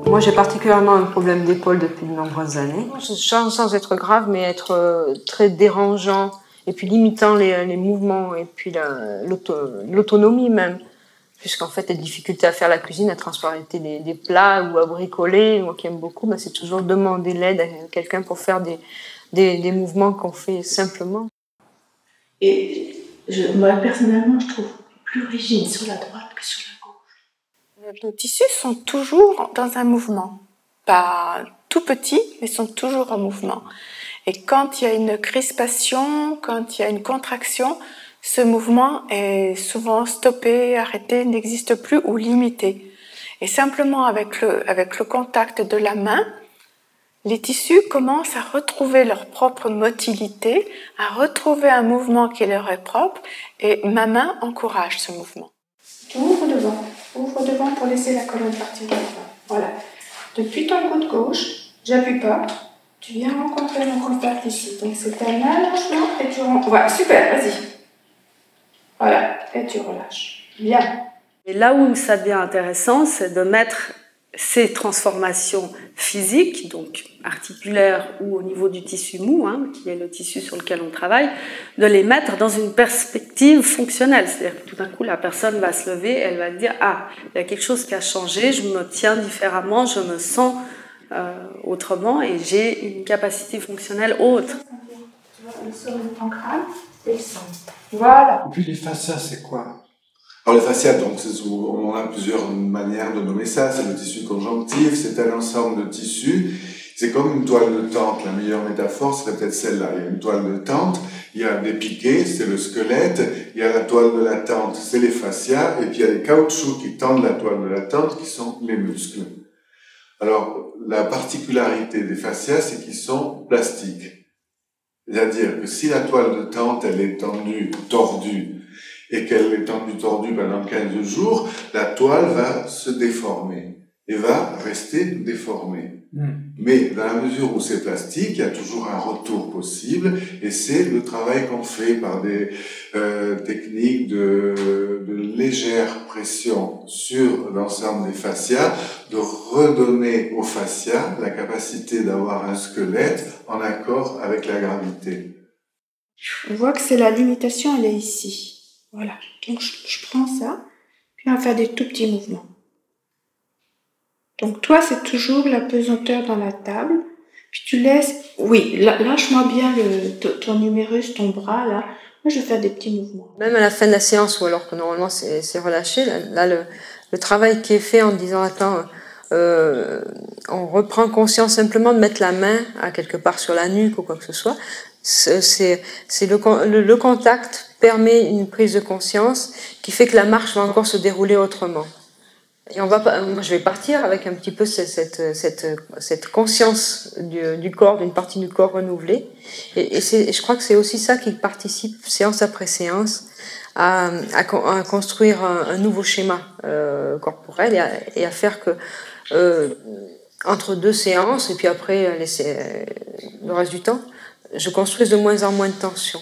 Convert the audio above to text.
Moi, j'ai particulièrement un problème d'épaule depuis de nombreuses années. Sans être grave, mais être très dérangeant et puis limitant les mouvements et puis l'autonomie même. Puisqu'en fait, les difficultés à faire la cuisine, à transporter des plats ou à bricoler, moi qui aime beaucoup, c'est toujours demander l'aide à quelqu'un pour faire des mouvements qu'on fait simplement. Et moi, personnellement, je trouve plus rigide sur la droite que sur la gauche. Nos tissus sont toujours dans un mouvement. Pas tout petits, mais sont toujours en mouvement. Et quand il y a une crispation, quand il y a une contraction, ce mouvement est souvent stoppé, arrêté, n'existe plus ou limité. Et simplement avec le contact de la main, les tissus commencent à retrouver leur propre motilité, à retrouver un mouvement qui leur est propre, et ma main encourage ce mouvement. Ouvre devant pour laisser la colonne partir de devant. Voilà. Depuis ton coude gauche, j'appuie pas, tu viens rencontrer mon contact ici. Donc c'est un allongement et tu rentres. Voilà, super, vas-y. Voilà, et tu relâches. Bien. Et là où ça devient intéressant, c'est de mettre ces transformations physiques, donc articulaires ou au niveau du tissu mou, qui est le tissu sur lequel on travaille, de les mettre dans une perspective fonctionnelle. C'est-à-dire que tout d'un coup, la personne va se lever, elle va dire « Ah, il y a quelque chose qui a changé, je me tiens différemment, je me sens autrement et j'ai une capacité fonctionnelle autre. » Tu vois, le sol de ton crâne et le centre. Voilà. Et puis les fascias, c'est quoi? Alors les fascias, donc, on a plusieurs manières de nommer ça. C'est le tissu conjonctif, c'est un ensemble de tissus. C'est comme une toile de tente. La meilleure métaphore serait peut-être celle-là. Il y a une toile de tente, il y a des piquets, c'est le squelette, il y a la toile de la tente, c'est les fascias, et puis il y a les caoutchoucs qui tendent la toile de la tente, qui sont les muscles. Alors, la particularité des fascias, c'est qu'ils sont plastiques. C'est-à-dire que si la toile de tente, elle est tendue, tordue, et qu'elle est tendue, tordue pendant 15 jours, la toile va se déformer et va rester déformée. Mais dans la mesure où c'est plastique, il y a toujours un retour possible, et c'est le travail qu'on fait par des techniques de légère pression sur l'ensemble des fascias, de redonner aux fascias la capacité d'avoir un squelette en accord avec la gravité. On voit que c'est la limitation, elle est ici. Voilà. Donc je prends ça, puis on va faire des tout petits mouvements. Donc toi, c'est toujours la pesanteur dans la table. Puis tu laisses... Oui, lâche-moi bien ton humérus, ton bras, là. Moi, je vais faire des petits mouvements. Même à la fin de la séance, ou alors que normalement c'est relâché, là le travail qui est fait en disant « Attends, on reprend conscience simplement de mettre la main à quelque part sur la nuque ou quoi que ce soit », c'est le contact permet une prise de conscience qui fait que la marche va encore se dérouler autrement. Et moi, je vais partir avec un petit peu cette conscience du corps, d'une partie du corps renouvelée. Et je crois que c'est aussi ça qui participe, séance après séance, à construire un nouveau schéma corporel et à faire que entre deux séances, et puis après le reste du temps, je construise de moins en moins de tension.